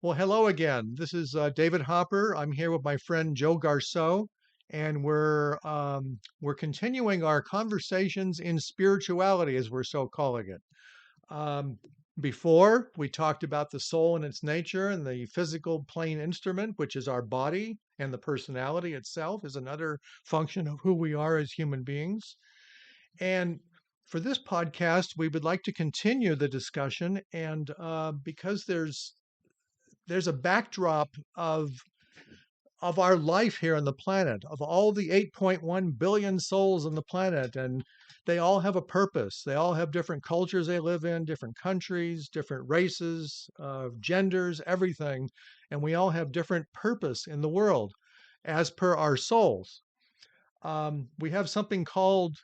Well, hello again. This is David Hopper. I'm here with my friend Joe Garceau, and we're continuing our conversations in spirituality, as we're so calling it. Um, Before we talked about the soul and its nature, and the physical plane instrument, which is our body, and the personality itself is another function of who we are as human beings. And for this podcast, we would like to continue the discussion, and because there's a backdrop of our life here on the planet, of all the 8.1 billion souls on the planet, and they all have a purpose. They all have different cultures they live in, different countries, different races, genders, everything, and we all have different purpose in the world as per our souls. We have something called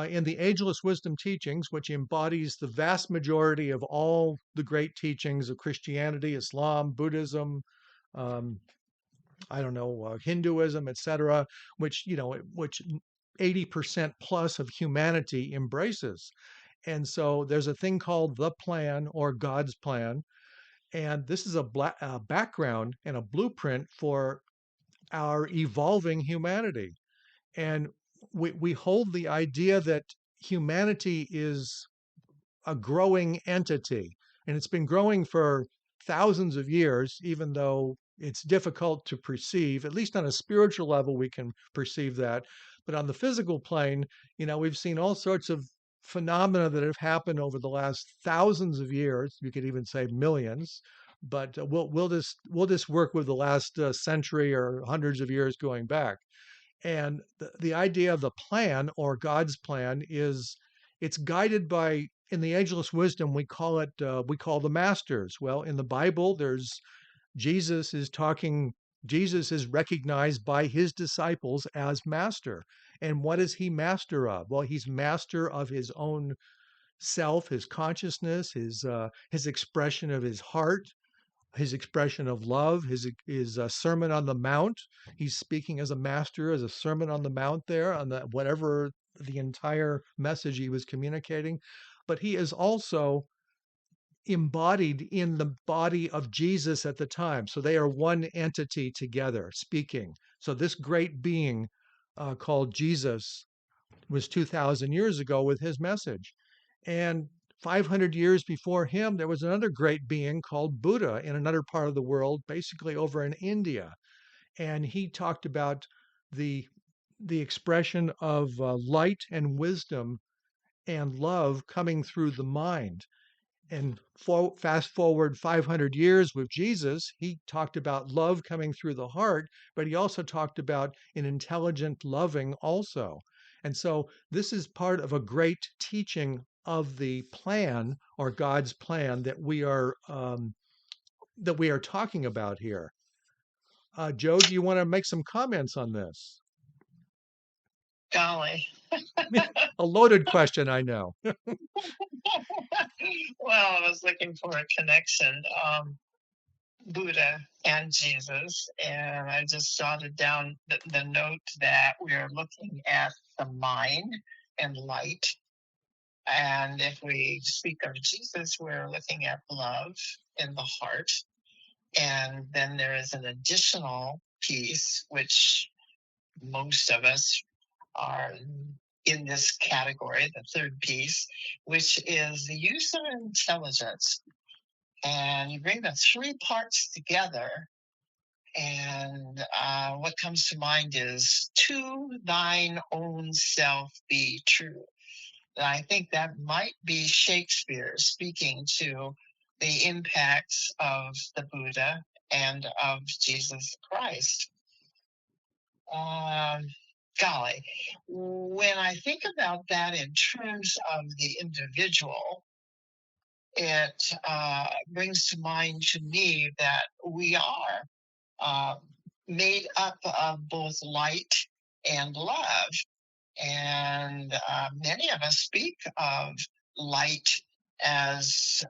in the Ageless Wisdom Teachings, which embodies the vast majority of all the great teachings of Christianity, Islam, Buddhism, um, I don't know, Hinduism, etc., which 80% plus of humanity embraces. And so there's a thing called the plan or God's plan. And this is a background and a blueprint for our evolving humanity. And we hold the idea that humanity is a growing entity, and it's been growing for thousands of years, even though it's difficult to perceive. At least on a spiritual level, we can perceive that. But on the physical plane, we've seen all sorts of phenomena that have happened over the last thousands of years. You could even say millions. But we'll just work with the last century or hundreds of years going back. And the idea of the plan or God's plan is it's guided by, in the ageless wisdom, we call the masters. Well, in the Bible, Jesus is talking, Jesus is recognized by his disciples as master. And what is he master of? Well, he's master of his own self, his consciousness, his expression of his heart, his expression of love, his Sermon on the Mount. He's speaking as a master, as a Sermon on the Mount there, on the whatever the entire message he was communicating. But he is also embodied in the body of Jesus at the time. So they are one entity together speaking. So this great being called Jesus was 2,000 years ago with his message. And 500 years before him, there was another great being called Buddha in another part of the world, basically over in India. And he talked about the, the expression of light and wisdom and love coming through the mind. And fast forward 500 years with Jesus, he talked about love coming through the heart, but he also talked about an intelligent loving also. And so this is part of a great teaching of the plan or God's plan that we are talking about here. Joe, do you want to make some comments on this? Golly. A loaded question, I know. Well, I was looking for a connection. Buddha and Jesus, and I just jotted down the note that we are looking at the mind and light. And if we speak of Jesus, we're looking at love in the heart. And then there is an additional piece, which most of us are in this category, the third piece, which is the use of intelligence. And you bring the three parts together, and what comes to mind is to thine own self be true. And I think that might be Shakespeare speaking to the impacts of the Buddha and of Jesus Christ. Um, Golly, when I think about that in terms of the individual, it brings to mind to me that we are uh, made up of both light and love. And many of us speak of light as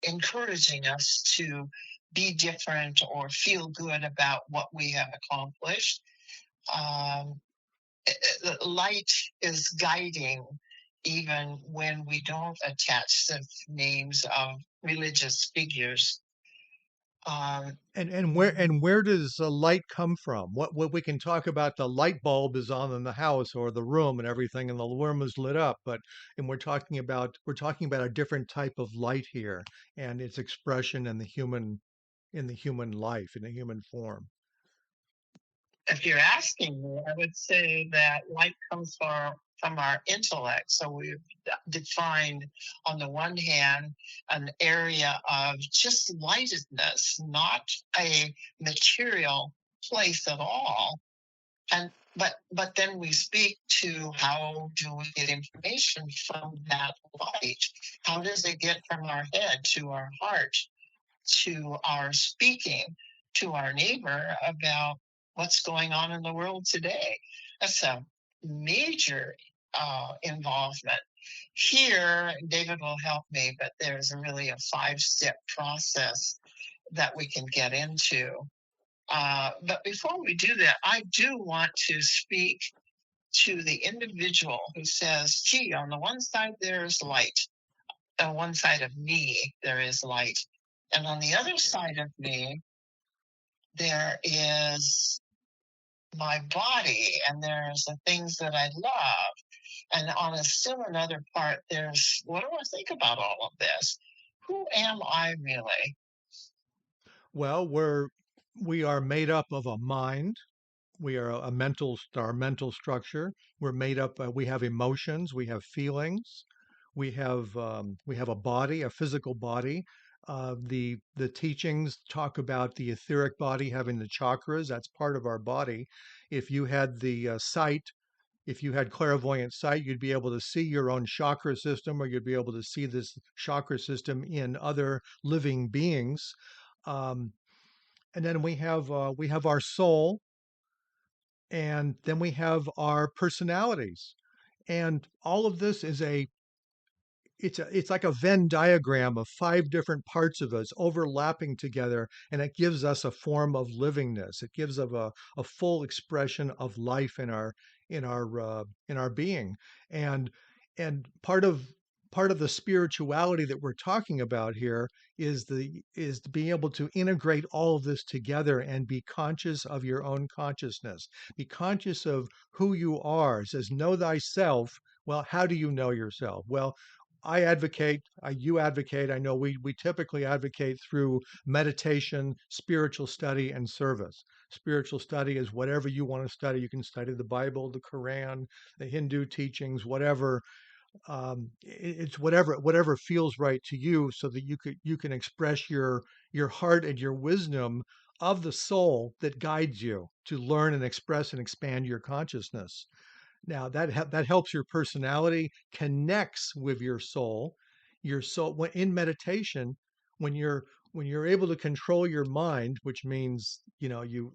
encouraging us to be different or feel good about what we have accomplished. Um, Light is guiding even when we don't attach the names of religious figures. Um, And where does light come from? What we can talk about, the light bulb is on in the house or the room and everything, and the room is lit up. But and we're talking about a different type of light here and its expression in the human life, in the human form. if you're asking me, I would say that light comes from our intellect. So we've defined, on the one hand, an area of just lightedness, not a material place at all. And but then we speak to, how do we get information from that light? How does it get from our head to our heart, to our speaking to our neighbor about what's going on in the world today? That's a major involvement. Here, David will help me, but there's really a 5-step process that we can get into. But before we do that, I do want to speak to the individual who says, gee, on the one side there's light, on one side of me there is light, and on the other side of me there is my body, and there's the things that I love, and on a still another part there's, what do I think about all of this? Who am I really? Well, we are made up of a mind. We are our mental structure. We're made up. We have emotions. We have feelings. We have a body, a physical body. The teachings talk about the etheric body having the chakras. That's part of our body. If you had the sight, if you had clairvoyant sight, you'd be able to see your own chakra system, or you'd be able to see this chakra system in other living beings. Um, and then we have our soul, and then we have our personalities, and all of this is it's like a Venn diagram of 5 different parts of us overlapping together, and it gives us a form of livingness. It gives of a full expression of life in our being. And and part of the spirituality that we're talking about here is to be able to integrate all of this together and be conscious of your own consciousness. Be conscious of who you are. It says, know thyself. Well, how do you know yourself? Well, you advocate, I know we typically advocate through meditation, spiritual study, and service. Spiritual study is whatever you want to study. You can study the Bible, the Quran, the Hindu teachings, whatever. It's whatever feels right to you, so that you can express your heart and your wisdom of the soul that guides you to learn and express and expand your consciousness. Now that helps your personality, connects with your soul. Your soul, when in meditation, when you're able to control your mind, which means you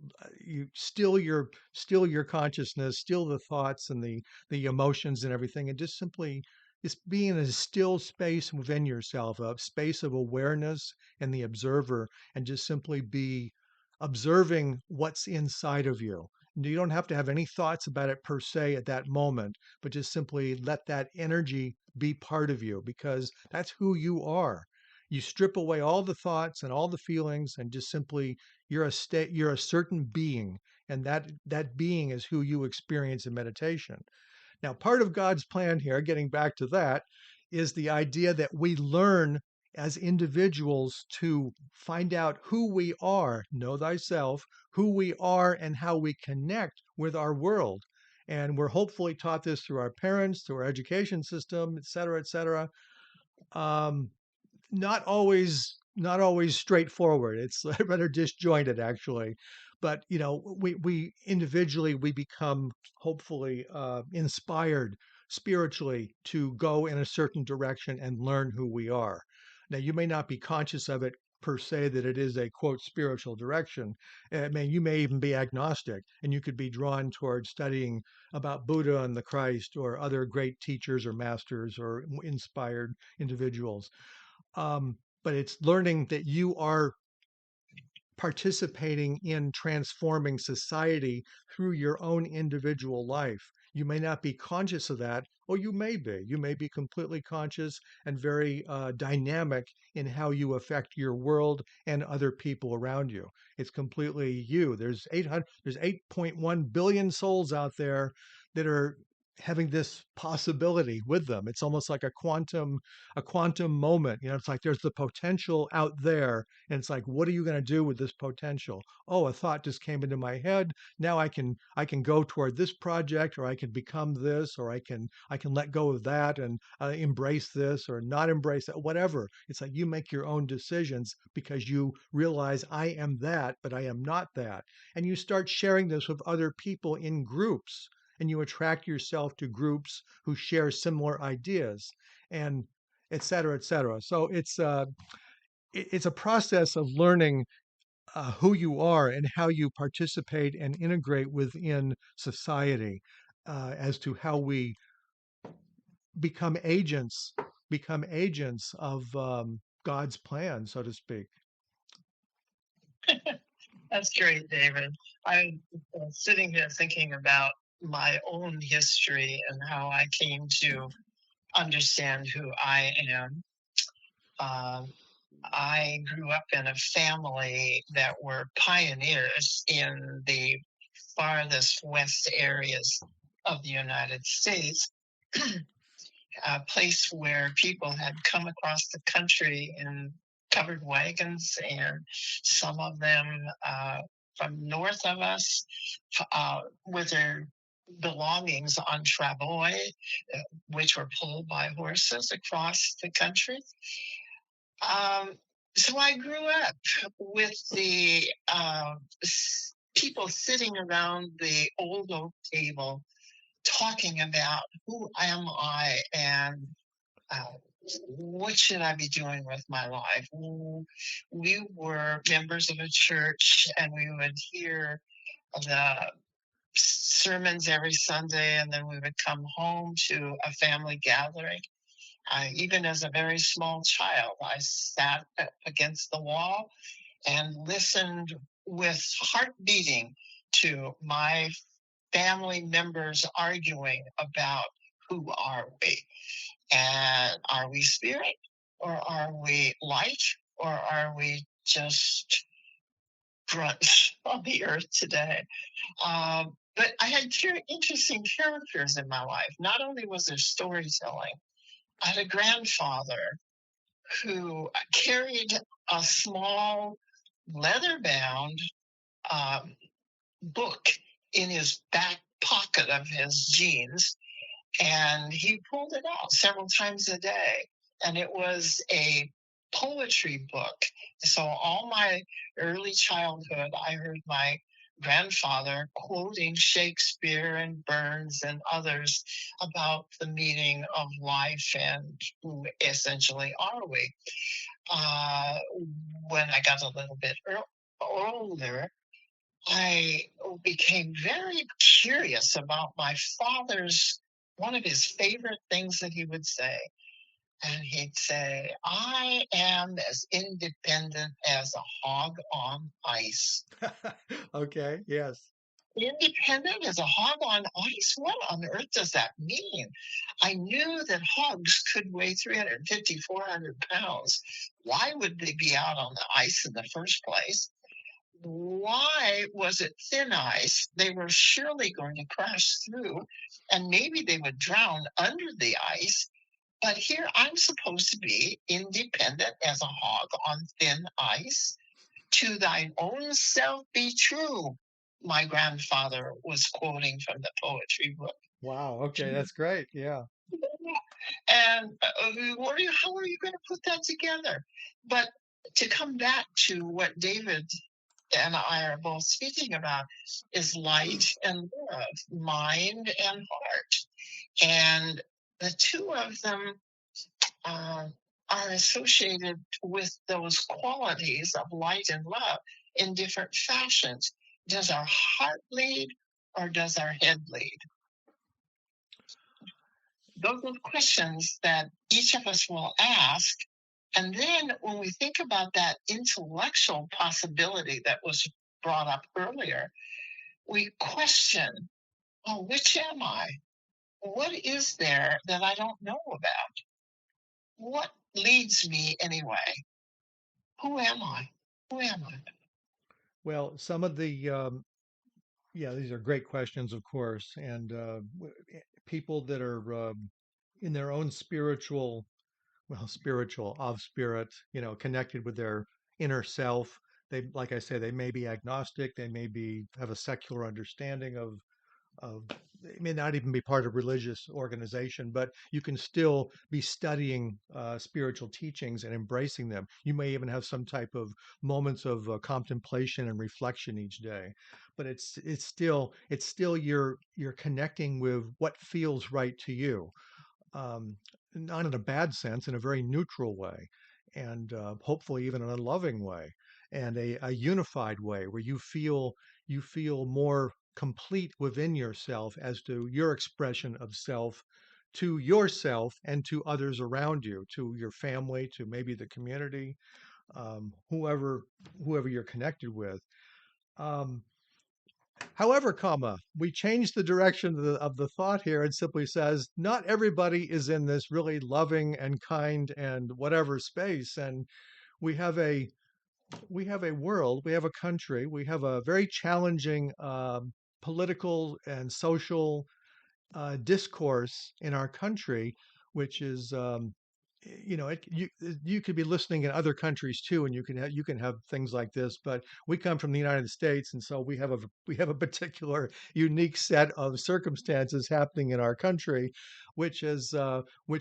still your consciousness, still the thoughts and the emotions and everything, and just being in a still space within yourself, a space of awareness and the observer, and just simply be observing what's inside of you. You don't have to have any thoughts about it per se at that moment, but just simply let that energy be part of you, because that's who you are. You strip away all the thoughts and all the feelings, and just simply you're a certain being, and that being is who you experience in meditation. Now, part of God's plan here, getting back to that, is the idea that we learn as individuals to find out who we are, know thyself, who we are, and how we connect with our world. And we're hopefully taught this through our parents, through our education system, et cetera, et cetera. Um, not always straightforward. It's rather disjointed, actually. But we individually we become, hopefully, inspired spiritually to go in a certain direction and learn who we are. Now, you may not be conscious of it per se, that it is a quote spiritual direction. I mean, you may even be agnostic, and you could be drawn towards studying about Buddha and the Christ, or other great teachers or masters or inspired individuals. But it's learning that you are participating in transforming society through your own individual life. You may not be conscious of that, or you may be. You may be completely conscious and very dynamic in how you affect your world and other people around you. It's completely you. There's 8.1 billion souls out there that are having this possibility with them. It's almost like a quantum moment. It's like there's the potential out there, and it's like, what are you going to do with this potential? Oh, a thought just came into my head. Now I can go toward this project, or I can become this, or I can let go of that and embrace this or not embrace that, whatever. It's like you make your own decisions because you realize I am that, but I am not that. And you start sharing this with other people in groups, and you attract yourself to groups who share similar ideas, and et cetera, et cetera. So it's a process of learning who you are and how you participate and integrate within society, as to how we become agents become agents of God's plan, so to speak. That's great, David. I'm sitting here thinking about my own history and how I came to understand who I am. I grew up in a family that were pioneers in the farthest west areas of the United States, a place where people had come across the country in covered wagons, and some of them from north of us with their belongings on travois, which were pulled by horses across the country. Um, so I grew up with the people sitting around the old oak table talking about who am I and uh, what should I be doing with my life. We were members of a church, and we would hear the sermons every Sunday, and then we would come home to a family gathering. Even as a very small child, I sat against the wall and listened with heart beating to my family members arguing about who are we, and are we spirit, or are we light, or are we just grunts on the earth today. But I had very interesting characters in my life. Not only was there storytelling, I had a grandfather who carried a small leather-bound um, book in his back pocket of his jeans, and he pulled it out several times a day. And it was a poetry book. So all my early childhood, I heard my grandfather quoting Shakespeare and Burns and others about the meaning of life and who essentially are we. Uh, when I got a little bit older, I became very curious about my father's, one of his favorite things that he would say. And he'd say, I am as independent as a hog on ice. Okay, yes. Independent as a hog on ice? What on earth does that mean? I knew that hogs could weigh 350, 400 pounds. Why would they be out on the ice in the first place? Why was it thin ice? They were surely going to crash through, and maybe they would drown under the ice. But here I'm supposed to be independent as a hog on thin ice. To thine own self be true. My grandfather was quoting from the poetry book. Wow. Okay, that's great. Yeah. And how are you going to put that together? But to come back to what David and I are both speaking about is light and love, mind and heart. And the two of them are associated with those qualities of light and love in different fashions. Does our heart lead, or does our head lead? Those are questions that each of us will ask. And then when we think about that intellectual possibility that was brought up earlier, we question, oh, which am I? what is there that I don't know about? What leads me anyway? Who am I? Who am I? Well, some of the yeah, these are great questions, of course, and people that are in their own spiritual, well, spiritual of spirit, connected with their inner self. They, like I say, they may be agnostic. They may be have a secular understanding of it may not even be part of religious organization, but you can still be studying spiritual teachings and embracing them. You may even have some type of moments of contemplation and reflection each day, but it's still you're connecting with what feels right to you, um, not in a bad sense, in a very neutral way, and hopefully even in a loving way, and a unified way where you feel more complete within yourself as to your expression of self to yourself and to others around you, to your family, to maybe the community, whoever you're connected with. Um, However, we change the direction of the thought here and simply says, not everybody is in this really loving and kind and whatever space. And we have a we have a world, we have a country, we have a very challenging political and social discourse in our country, which is, you could be listening in other countries too, and you can have things like this. But we come from the United States, and so we have a particular unique set of circumstances happening in our country, which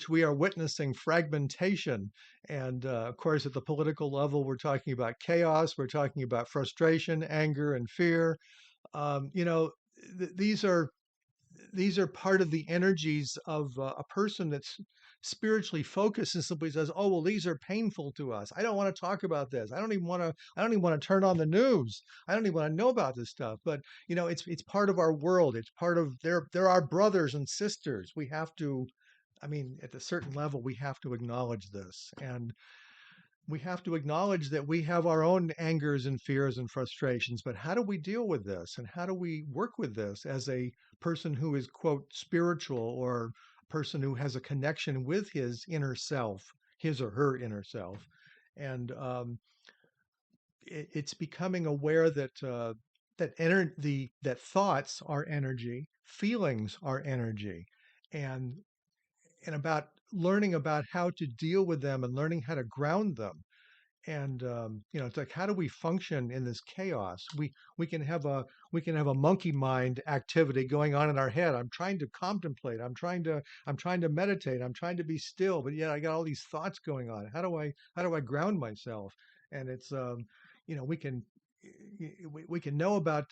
we are witnessing fragmentation. And of course, at the political level, we're talking about chaos, we're talking about frustration, anger, and fear. Um, you know, these are part of the energies of a person that's spiritually focused and simply says, "Oh, well, these are painful to us. I don't want to talk about this. I don't even want to. I don't even want to turn on the news. I don't even want to know about this stuff." But it's part of our world. It's part of they're our brothers and sisters. We have to. I mean, at a certain level, we have to acknowledge this, and we have to acknowledge that we have our own angers and fears and frustrations, but how do we deal with this? And how do we work with this as a person who is, quote, spiritual, or a person who has a connection with his inner self, his or her inner self? And it's becoming aware that thoughts are energy, feelings are energy, and about learning about how to deal with them and learning how to ground them. And it's like, how do we function in this chaos? We can have a monkey mind activity going on in our head. I'm trying to contemplate, I'm trying to meditate, I'm trying to be still, but yet I got all these thoughts going on. How do I ground myself? And it's we can we can know about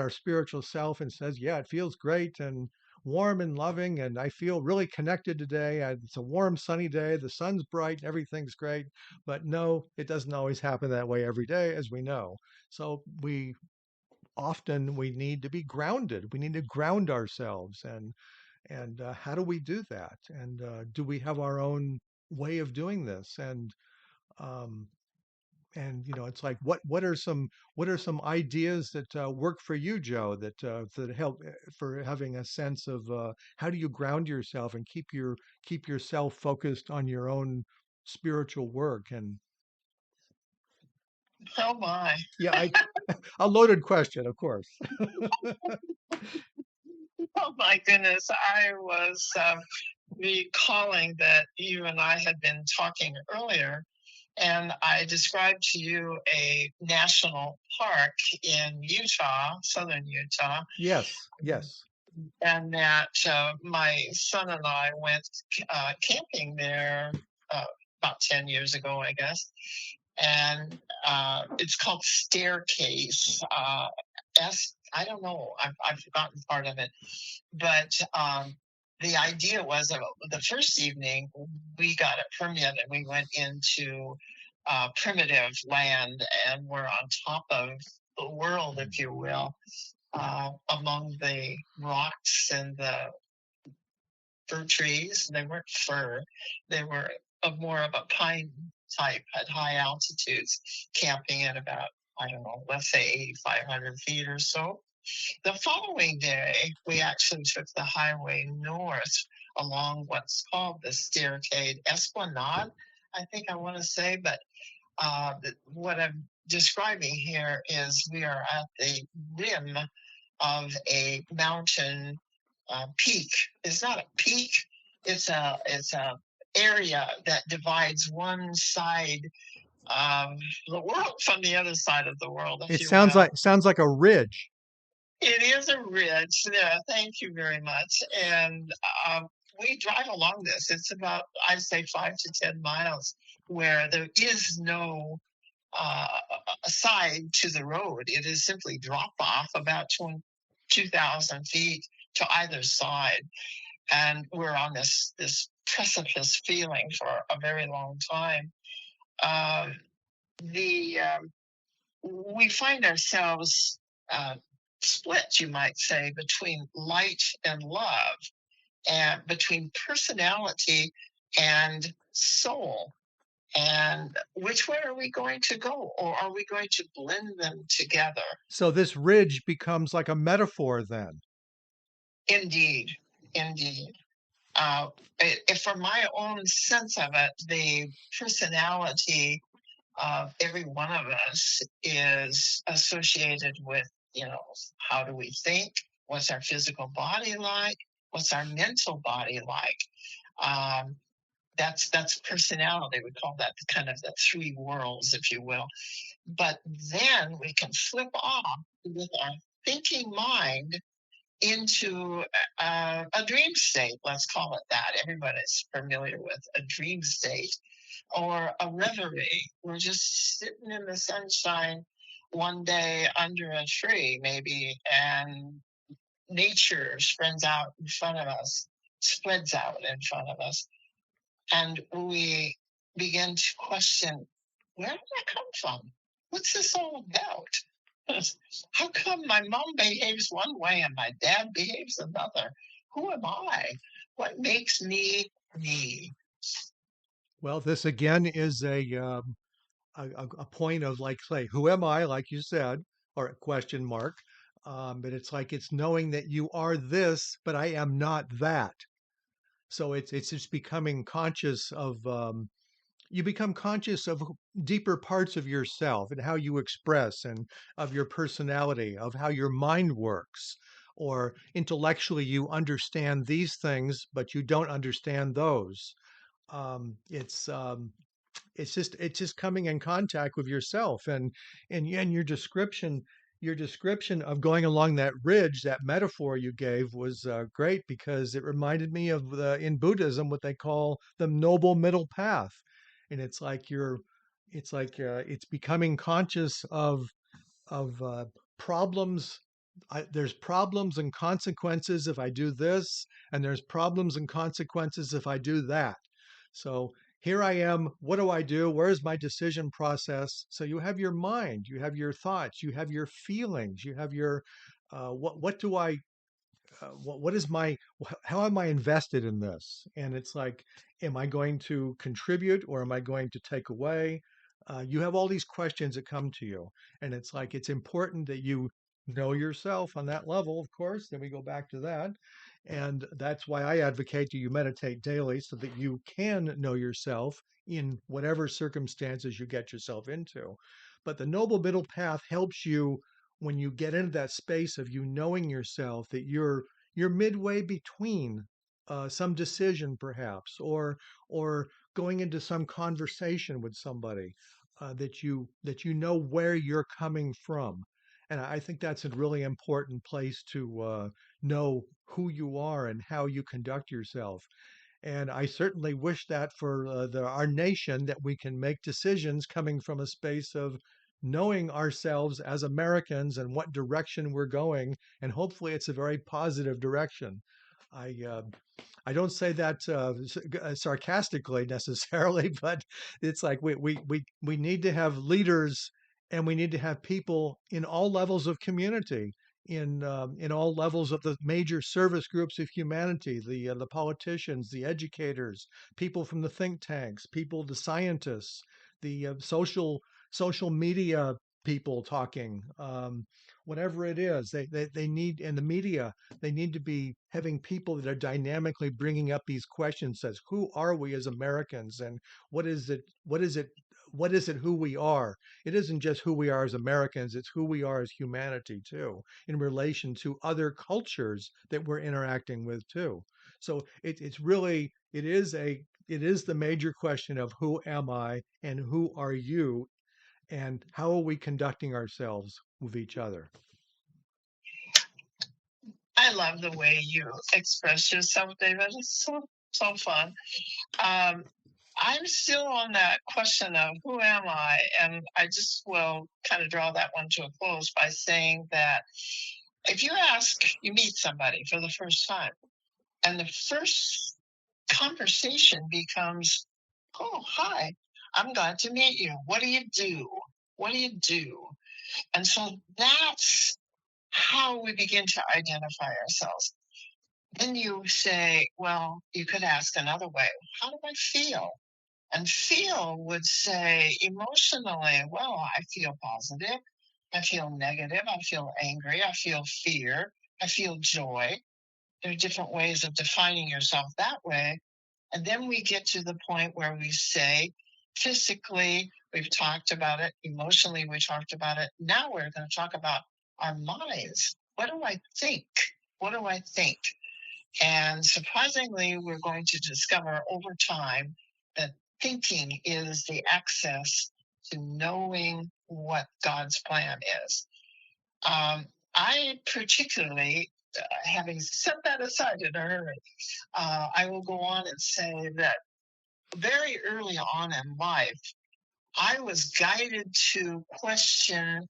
our spiritual self, and says, yeah, it feels great and warm and loving, and I feel really connected today. It's a warm sunny day, the sun's bright and everything's great. But no, it doesn't always happen that way every day, as we know. So we need to be grounded. We need to ground ourselves. And how do we do that? And do we have our own way of doing this? Um, it's like, what are some ideas that work for you, Joe, that help for having a sense of how do you ground yourself and keep yourself focused on your own spiritual work? And Oh my. yeah, a loaded question, of course. Oh my goodness. I was recalling that you and I had been talking earlier, and I described to you a national park in Utah, southern Utah, Yes, yes. and that my son and I went camping there uh, about 10 years ago, I guess. And it's called Staircase. I don't know, I've forgotten part of it. But the idea was that the first evening we got a permit and we went into primitive land, and we're on top of the world, if you will, among the rocks and the fir trees. They weren't fir, they were more of a pine type at high altitudes, camping at about, I don't know, let's say 8,500 feet or so. The following day, we actually took the highway north along what's called the Staircade Esplanade, I think I want to say, but what I'm describing here is we are at the rim of a mountain peak. It's not a peak. It's a area that divides one side of the world from the other side of the world, if It you will. sounds like a ridge. It is a ridge. Yeah, thank you very much. And we drive along this. It's about, I'd say, 5 to 10 miles, where there is no uh, a side to the road. It is simply drop off about 2,000 feet to either side, and we're on this precipice feeling for a very long time. Um, the We find ourselves uh, split, you might say, between light and love, and between personality and soul. And which way are we going to go? Or are we going to blend them together? So this ridge becomes like a metaphor then. Indeed, indeed. Uh, for my own sense of it, the personality of every one of us is associated with, how do we think? What's our physical body like? What's our mental body like? Um, that's personality. We call that the kind of the three worlds, if you will. But then we can flip off with our thinking mind into a dream state. Let's call it that. Everybody's familiar with a dream state or a reverie. We're just sitting in the sunshine one day under a tree, maybe, and nature spreads out in front of us, spreads out in front of us. And we begin to question, where did I come from? What's this all about? How come my mom behaves one way and my dad behaves another? Who am I? What makes me me? Well, this again is a point of like, say, who am I, like you said, or a question mark. But it's like it's knowing that you are this, but I am not that. So it's just becoming conscious of you become conscious of deeper parts of yourself and how you express and of your personality, of how your mind works. Or intellectually, you understand these things, but you don't understand those. Um, it's um, it's just coming in contact with yourself and your description of going along that ridge, that metaphor you gave was great because it reminded me of in Buddhism what they call the noble middle path, and it's becoming conscious of problems. There's problems and consequences if I do this, and there's problems and consequences if I do that. So here I am. What do I do? Where's my decision process? So you have your mind, you have your thoughts, you have your feelings, you have your what do I what is my how am I invested in this? And it's like, am I going to contribute or am I going to take away? You have all these questions that come to you, and it's like it's important that you know yourself on that level. Of course, then we go back to that, and that's why I advocate you meditate daily so that you can know yourself in whatever circumstances you get yourself into. But the noble middle path helps you when you get into that space of you knowing yourself that you're midway between some decision perhaps or going into some conversation with somebody that you know where you're coming from, and I think that's a really important place to know who you are and how you conduct yourself. And I certainly wish that for our nation, that we can make decisions coming from a space of knowing ourselves as Americans and what direction we're going. And hopefully it's a very positive direction. I, uh, I don't say that sarcastically necessarily, but it's like we need to have leaders and we need to have people in all levels of community, in all levels of the major service groups of humanity, the politicians, the educators, people from the think tanks, people, the scientists, the social media people talking, whatever it is. They need, in the media, they need to be having people that are dynamically bringing up these questions as who are we as Americans, and what is it, what is it who we are? It isn't just who we are as Americans, it's who we are as humanity too, in relation to other cultures that we're interacting with too. So it's really, it is the major question of who am I and who are you, and how are we conducting ourselves with each other? I love the way you express yourself, David. It's so fun. Um, I'm still on that question of who am I, and I just will kind of draw that one to a close by saying that if you meet somebody for the first time, and the first conversation becomes, "Oh, hi, I'm glad to meet you. What do you do? What do you do?" And so that's how we begin to identify ourselves. Then you say, well, you could ask another way, how do I feel? And feel would say emotionally, well, I feel positive, I feel negative, I feel angry, I feel fear, I feel joy. There are different ways of defining yourself that way. And then we get to the point where we say, physically, we've talked about it, emotionally, we talked about it. Now we're going to talk about our minds. What do I think? What do I think? And surprisingly, we're going to discover over time that thinking is the access to knowing what God's plan is. I particularly, having set that aside in a hurry, I will go on and say that very early on in life, I was guided to question.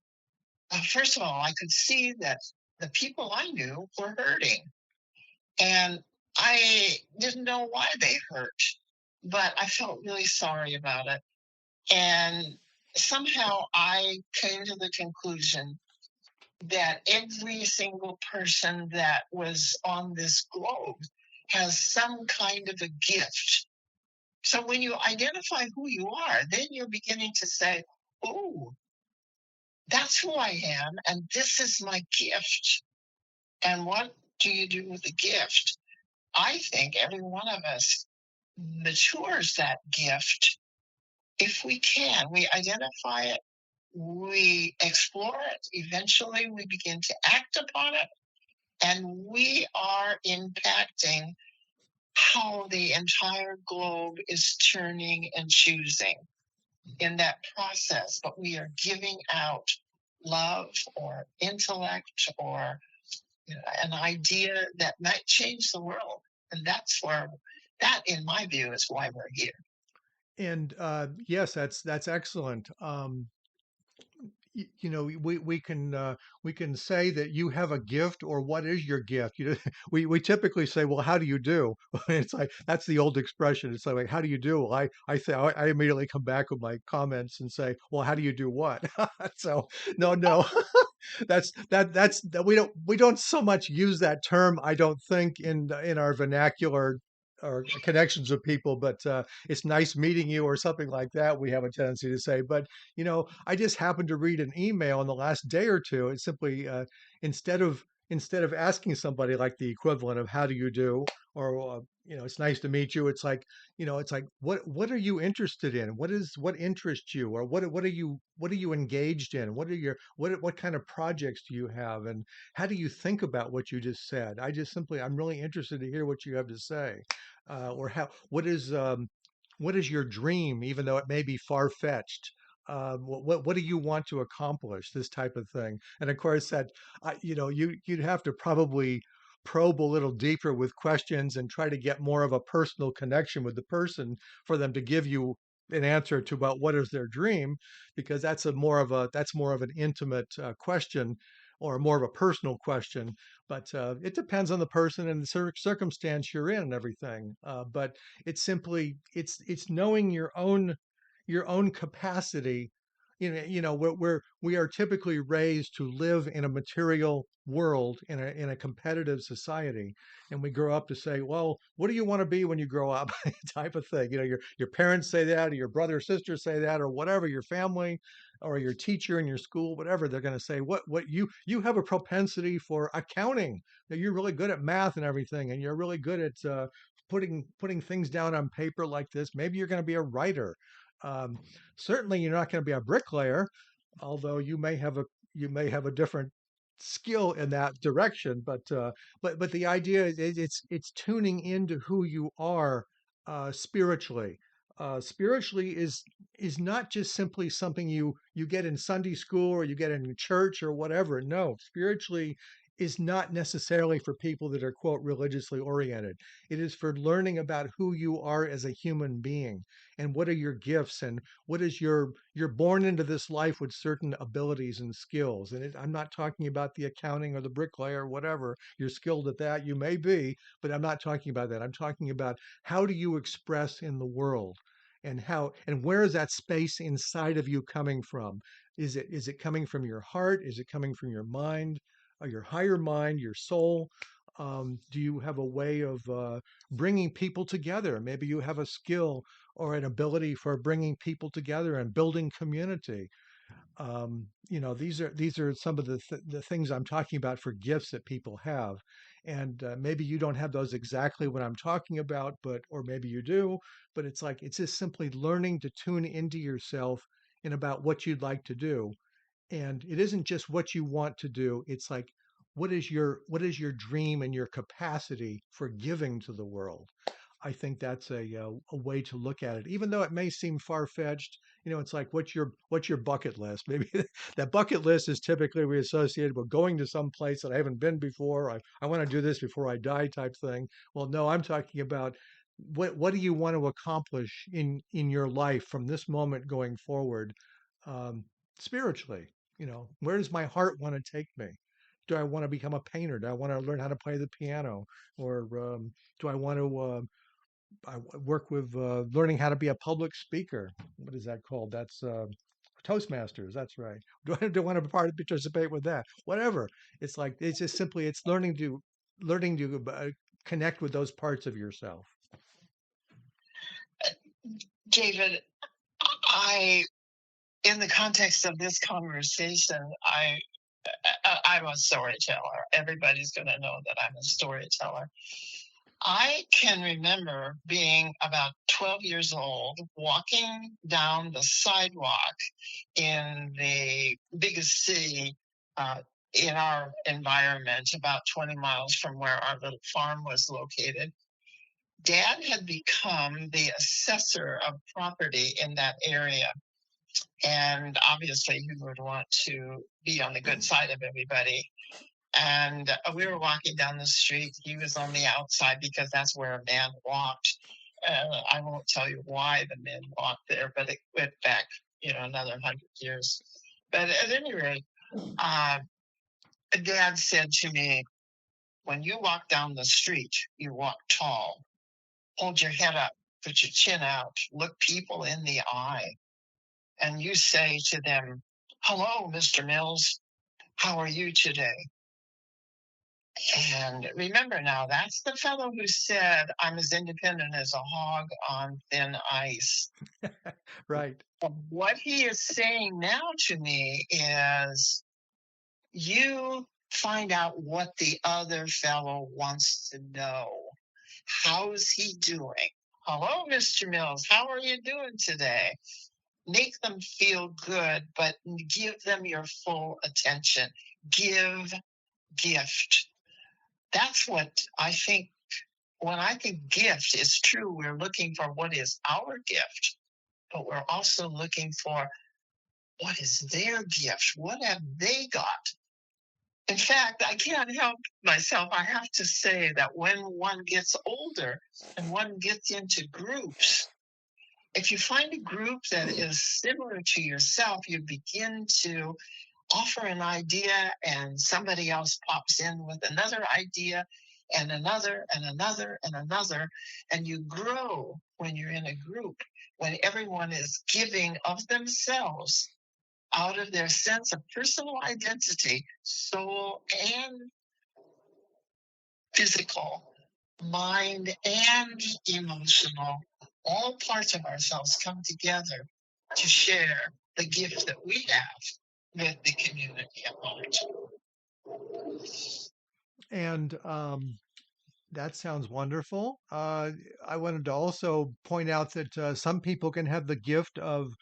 First of all, I could see that the people I knew were hurting. And I didn't know why they hurt, but I felt really sorry about it. And somehow I came to the conclusion that every single person that was on this globe has some kind of a gift. So when you identify who you are, then you're beginning to say, oh, that's who I am, and this is my gift. And what do you do with the gift? I think every one of us matures that gift if we can. We identify it, we explore it, eventually we begin to act upon it, and we are impacting how the entire globe is turning and choosing in that process. But we are giving out love or intellect or an idea that might change the world. And that, in my view, is why we're here. And yes, that's excellent. You know, we can say that you have a gift, or what is your gift. You know, we typically say, well, how do you do? It's like that's the old expression. It's like, how do you do? Well, I say, I immediately come back with my comments and say, well, how do you do what? So no, that's that we don't so much use that term, I don't think, in our vernacular or connections with people, but it's nice meeting you or something like that, we have a tendency to say. But you know, I just happened to read an email in the last day or two. It's simply, instead of instead of asking somebody like the equivalent of "How do you do?" or you know, "It's nice to meet you," it's like, you know, it's like, what are you interested in? What interests you, or what are you engaged in? What are your what kind of projects do you have, and how do you think about what you just said? I'm really interested to hear what you have to say, or how what is your dream, even though it may be far fetched? What do you want to accomplish? This type of thing, and of course, you know, you'd have to probably probe a little deeper with questions and try to get more of a personal connection with the person for them to give you an answer to about what is their dream, because that's more of an intimate question, or more of a personal question. But it depends on the person and the circumstance you're in and everything. But it's simply, it's knowing your own capacity we are typically raised to live in a material world in a competitive society, and we grow up to say, well, what do you want to be when you grow up? Type of thing. Your parents say that, or your brother or sister say that, or whatever, your family or your teacher in your school, whatever, they're going to say, what you have a propensity for accounting. That you're really good at math and everything, and you're really good at putting things down on paper like this. Maybe you're going to be a writer. um, Certainly, you're not going to be a bricklayer, although you may have a different skill in that direction. But the idea is it's tuning into who you are spiritually. Spiritually is not just simply something you get in Sunday school or you get in church or whatever. No, spiritually is not necessarily for people that are quote religiously oriented. It is for learning about who you are as a human being and what are your gifts and what is you're born into this life with certain abilities and skills. And I'm not talking about the accounting or the bricklayer or whatever. You're skilled at that, you may be, but I'm not talking about that. I'm talking about how do you express in the world, and where is that space inside of you coming from? Is it coming from your heart? Is it coming from your mind, or your higher mind, your soul? Do you have a way of bringing people together? Maybe you have a skill or an ability for bringing people together and building community. These are some of the things I'm talking about for gifts that people have, and maybe you don't have those exactly what I'm talking about, but or maybe you do. But it's just simply learning to tune into yourself and about what you'd like to do, and it isn't just what you want to do. It's like what is your dream and your capacity for giving to the world. I think that's a way to look at it, even though it may seem far fetched. It's like what's your bucket list? Maybe that bucket list is typically we associated with going to some place that I haven't been before. I want to do this before I die, type thing. Well, no, I'm talking about what do you want to accomplish in your life from this moment going forward, um, spiritually. Where does my heart want to take me? Do I want to become a painter? Do I want to learn how to play the piano? Or do I want to work with learning how to be a public speaker? What is that called? That's Toastmasters. That's right. Do I want to participate with that? Whatever. It's like it's just simply it's learning to connect with those parts of yourself. David, I, in the context of this conversation, I'm a storyteller. Everybody's going to know that I'm a storyteller. I can remember being about 12 years old, walking down the sidewalk in the biggest city in our environment, about 20 miles from where our little farm was located. Dad had become the assessor of property in that area. And obviously, he would want to be on the good side of everybody. And we were walking down the street. He was on the outside because that's where a man walked. I won't tell you why the men walked there, but it went back, another 100 years. But at any rate, Dad said to me, when you walk down the street, you walk tall. Hold your head up, put your chin out, look people in the eye, and you say to them, "Hello, Mr. Mills. How are you today?" And remember now, that's the fellow who said, "I'm as independent as a hog on thin ice." Right. What he is saying now to me is, you find out what the other fellow wants to know. How's he doing? "Hello, Mr. Mills. How are you doing today?" Make them feel good, but give them your full attention. Give gift. That's what I think. When I think gift is true, we're looking for what is our gift, but we're also looking for what is their gift. What have they got? In fact, I can't help myself. I have to say that when one gets older and one gets into groups, if you find a group that is similar to yourself, you begin to offer an idea and somebody else pops in with another idea and another and another and another. And you grow when you're in a group, when everyone is giving of themselves out of their sense of personal identity, soul and physical, mind and emotional, all parts of ourselves come together to share the gift that we have with the community at large. And that sounds wonderful. I wanted to also point out that some people can have the gift of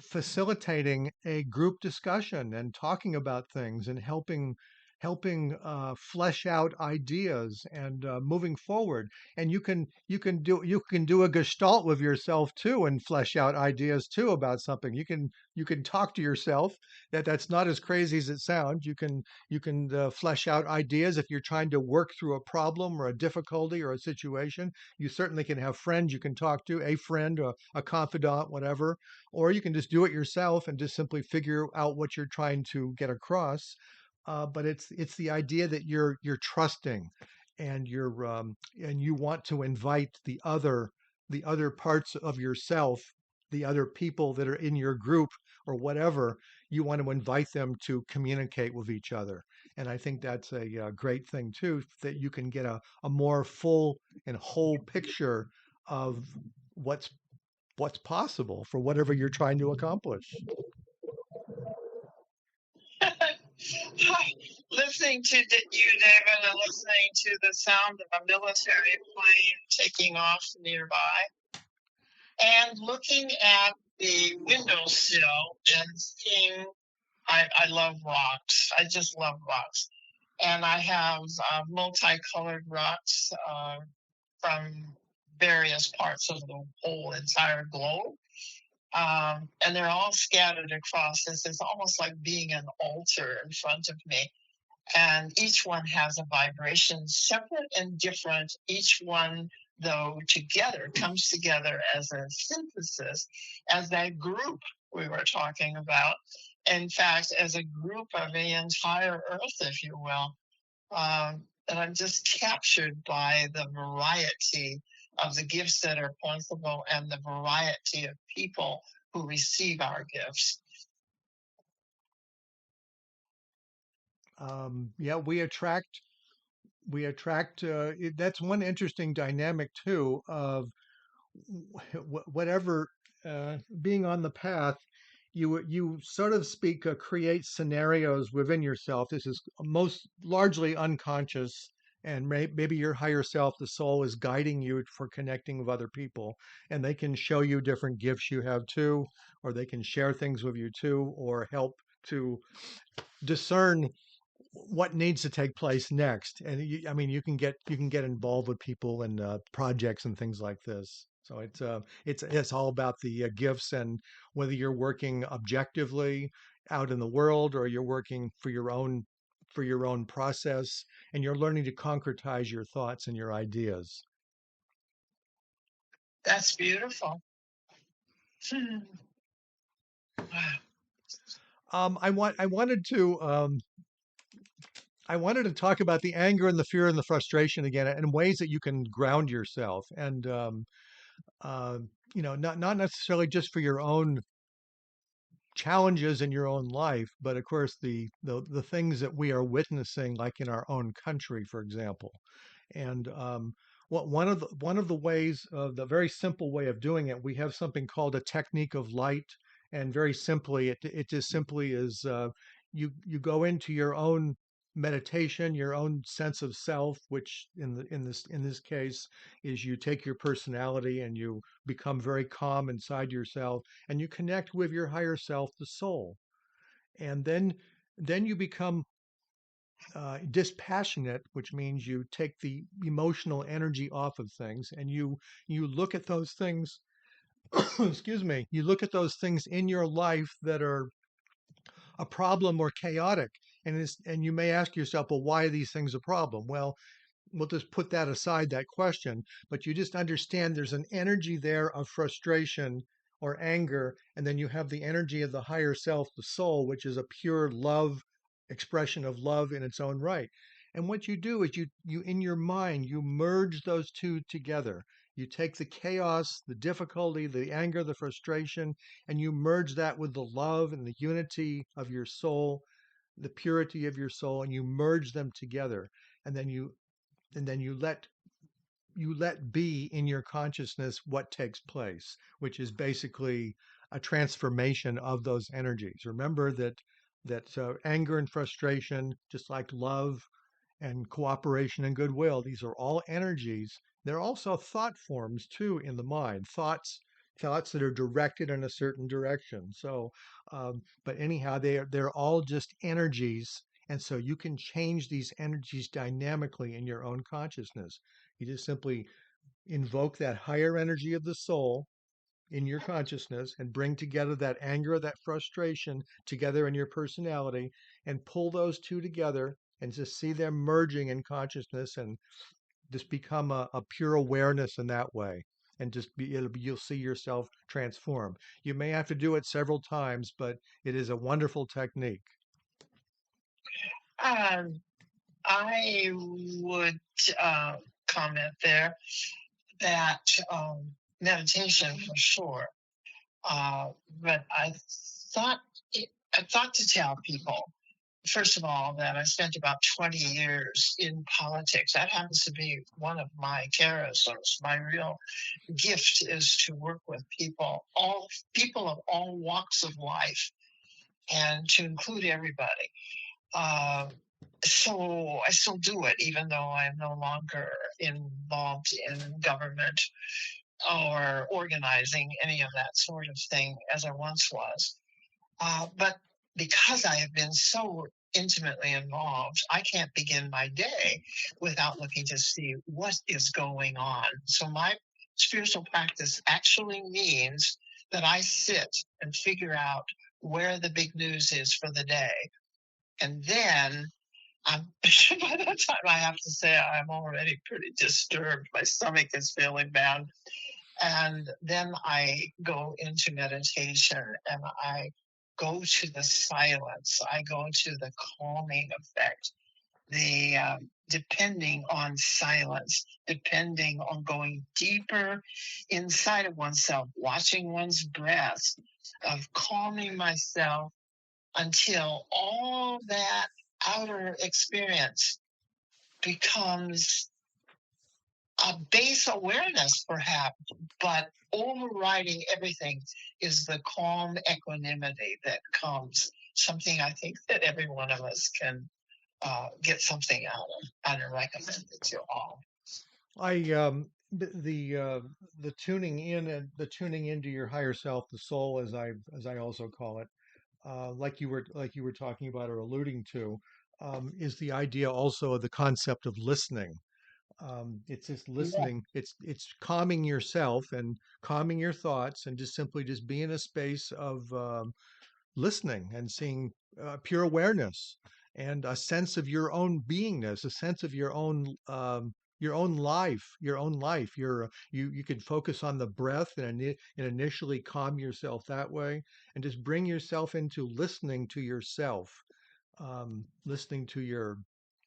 facilitating a group discussion and talking about things and helping flesh out ideas and moving forward. And you can do a gestalt with yourself too and flesh out ideas too about something. You can talk to yourself. That's not as crazy as it sounds. You can flesh out ideas if you're trying to work through a problem or a difficulty or a situation. You certainly can have friends you can talk to, a friend or a confidant, whatever, or you can just do it yourself and just simply figure out what you're trying to get across. But it's the idea that you're trusting, and you want to invite the other parts of yourself, the other people that are in your group or whatever. You want to invite them to communicate with each other, and I think that's a great thing too, that you can get a more full and whole picture of what's what's possible for whatever you're trying to accomplish. Listening to you, David, and listening to the sound of a military plane taking off nearby, and looking at the windowsill and seeing, I love rocks. I just love rocks. And I have multicolored rocks from various parts of the whole entire globe. And they're all scattered across this. It's almost like being an altar in front of me. And each one has a vibration, separate and different. Each one, though, together comes together as a synthesis, as that group we were talking about. In fact, as a group of the entire earth, if you will. And I'm just captured by the variety of the gifts that are possible and the variety of people who receive our gifts. Yeah, we attract. That's one interesting dynamic too of whatever, being on the path. You sort of speak create scenarios within yourself. This is most largely unconscious, and maybe your higher self, the soul, is guiding you for connecting with other people, and they can show you different gifts you have too, or they can share things with you too, or help to discern what needs to take place next. And I mean, you can get involved with people and projects and things like this. So it's all about the gifts, and whether you're working objectively out in the world or you're working for your own process, and you're learning to concretize your thoughts and your ideas. That's beautiful. Wow. I wanted to talk about the anger and the fear and the frustration again, and ways that you can ground yourself, and uh, not necessarily just for your own challenges in your own life, but of course the things that we are witnessing, like in our own country, for example. And what one of the ways, the very simple way of doing it, we have something called a technique of light, and very simply, it just simply is, you go into your own meditation, your own sense of self, which in this case is, you take your personality and you become very calm inside yourself, and you connect with your higher self, the soul. And then you become dispassionate, which means you take the emotional energy off of things, and you look at those things. Excuse me. You look at those things in your life that are a problem or chaotic, and you may ask yourself, well, why are these things a problem? Well, we'll just put that aside, that question, but you just understand there's an energy there of frustration or anger, and then you have the energy of the higher self, the soul, which is a pure love, expression of love in its own right. And what you do is, you in your mind, you merge those two together. You take the chaos, the difficulty, the anger, the frustration, and you merge that with the love and the unity of your soul, the purity of your soul, and you merge them together. And then you let be in your consciousness what takes place, which is basically a transformation of those energies. Remember that anger and frustration, just like love and cooperation and goodwill, these are all energies. They're also thought forms too in the mind. Thoughts that are directed in a certain direction. But anyhow, they're all just energies, and so you can change these energies dynamically in your own consciousness. You just simply invoke that higher energy of the soul in your consciousness and bring together that anger, that frustration together in your personality and pull those two together and just see them merging in consciousness and just become a pure awareness in that way. And you'll see yourself transform. You may have to do it several times, but it is a wonderful technique. Um, I would comment there that meditation for sure. But thought I thought to tell people, first of all, that I spent about 20 years in politics. That happens to be one of my charisms. My real gift is to work with all people of all walks of life, and to include everybody. Uh, so I still do it, even though I'm no longer involved in government or organizing any of that sort of thing as I once was. But because I have been so intimately involved, I can't begin my day without looking to see what is going on. So my spiritual practice actually means that I sit and figure out where the big news is for the day. And then by that time, I have to say I'm already pretty disturbed. My stomach is feeling bad. And then I go into meditation and I go to the silence. I go to the calming effect, the depending on silence, depending on going deeper inside of oneself, watching one's breath, of calming myself until all that outer experience becomes a base awareness, perhaps, but overriding everything is the calm equanimity that comes. Something I think that every one of us can get something out of, and I recommend it to all. I the tuning in and the tuning into your higher self, the soul, as I also call it, like you were talking about or alluding to, is the idea also of the concept of listening. It's just Yeah. listening. It's calming yourself and calming your thoughts, and just be in a space of listening and seeing pure awareness and a sense of your own beingness, a sense of your own life, your own life. You could focus on the breath and initially calm yourself that way, and just bring yourself into listening to yourself, listening to your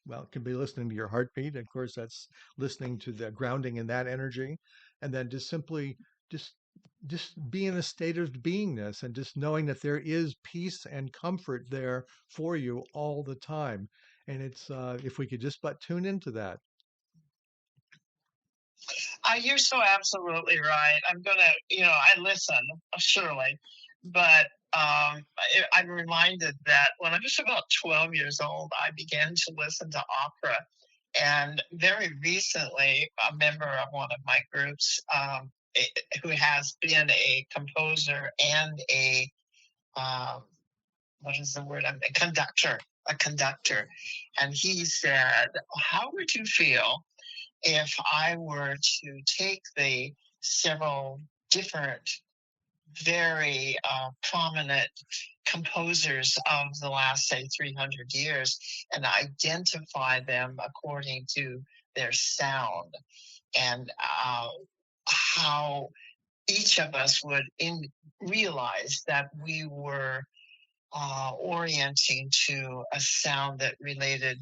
well, it can be listening to your heartbeat. Of course, that's listening to the grounding in that energy, and then just simply just just be in a state of beingness and just knowing that there is peace and comfort there for you all the time. And it's if we could just but tune into that. You're so absolutely right. I listen, surely, but I'm reminded that when I was about 12 years old, I began to listen to opera. And very recently, a member of one of my groups, who has been a composer and um, what is the word? A conductor. And he said, how would you feel if I were to take the several different, very prominent composers of the last, say, 300 years and identify them according to their sound, and how each of us would realize that we were orienting to a sound that related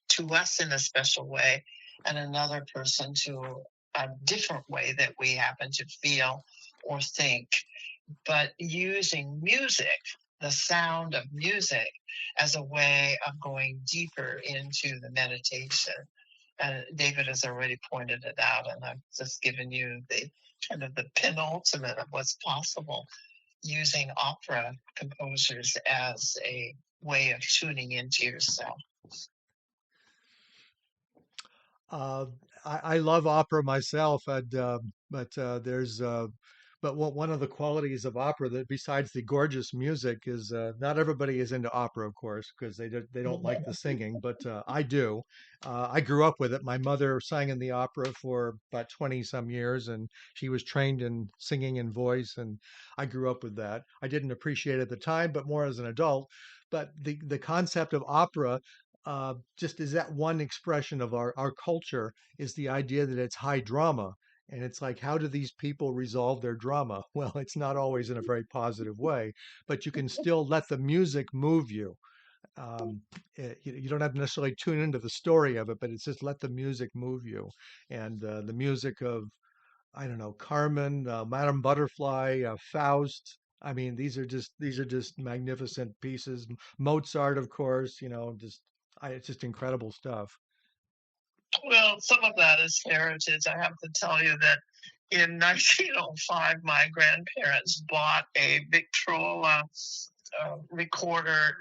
to us in a special way and another person to a different way that we happen to feel or think, but using music, the sound of music, as a way of going deeper into the meditation. And David has already pointed it out, and I've just given you the kind of the penultimate of what's possible using opera composers as a way of tuning into yourself. Uh, I love opera myself, but one of the qualities of opera that besides the gorgeous music is not everybody is into opera, of course, because they don't like the singing, but I do. I grew up with it. My mother sang in the opera for about 20 some years, and she was trained in singing and voice, and I grew up with that. I didn't appreciate it at the time, but more as an adult. But the concept of opera just is that one expression of our culture is the idea that it's high drama. And it's like, how do these people resolve their drama? Well, it's not always in a very positive way, but you can still let the music move you. Um, you don't have to necessarily tune into the story of it, but it's just let the music move you. And the music of, I don't know, Carmen, Madame Butterfly, Faust. I mean, these are just magnificent pieces. Mozart, of course, it's just incredible stuff. Well, some of that is heritage. I have to tell you that in 1905, my grandparents bought a Victrola recorder.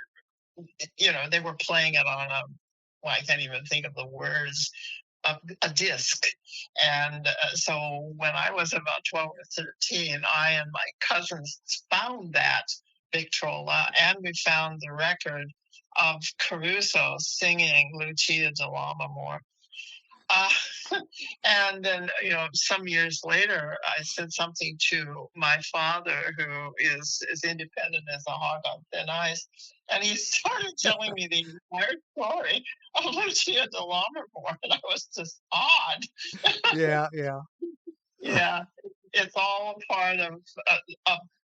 They were playing it on well, I can't even think of the words, a disc. And so when I was about 12 or 13, I and my cousins found that Victrola, and we found the record of Caruso singing Lucia di Lammermoor. Uh, and then, some years later, I said something to my father, who is as independent as a hog on thin ice, and he started telling me the entire story of Lucia de Lammermoor, and I was just awed. Yeah, yeah. Yeah, it's all part of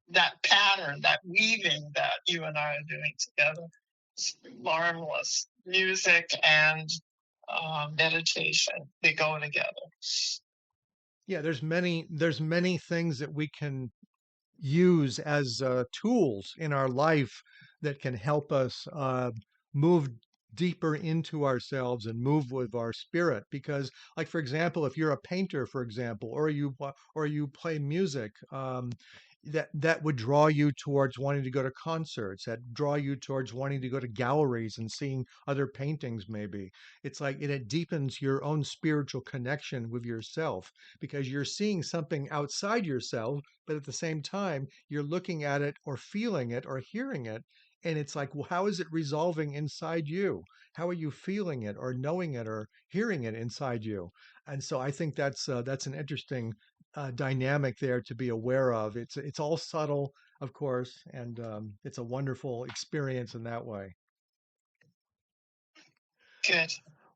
that pattern, that weaving that you and I are doing together. It's marvelous. Music and meditation, they go together. Yeah, there's many things that we can use as tools in our life that can help us move deeper into ourselves and move with our spirit. Because, like for example, if you're a painter, for example, or you play music, that would draw you towards wanting to go to concerts, that draw you towards wanting to go to galleries and seeing other paintings. Maybe it's like it deepens your own spiritual connection with yourself because you're seeing something outside yourself, but at the same time, you're looking at it or feeling it or hearing it. And it's like, well, how is it resolving inside you? How are you feeling it or knowing it or hearing it inside you? And so I think that's an interesting dynamic there to be aware of. It's all subtle, of course, and it's a wonderful experience in that way. Good,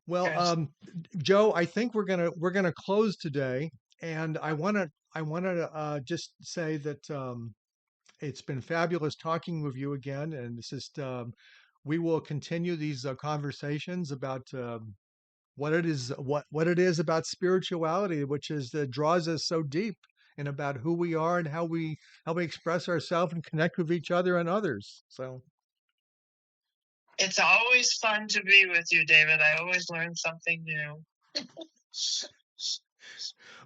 Well, good. Joe, I think we're gonna close today, and I wanna just say that it's been fabulous talking with you again, and it's just we will continue these conversations about what it is about spirituality, which is that draws us so deep, and about who we are and how we express ourselves and connect with each other and others. So It's always fun to be with you, David. I always learn something new.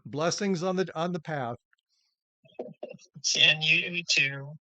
blessings on the path. And you too.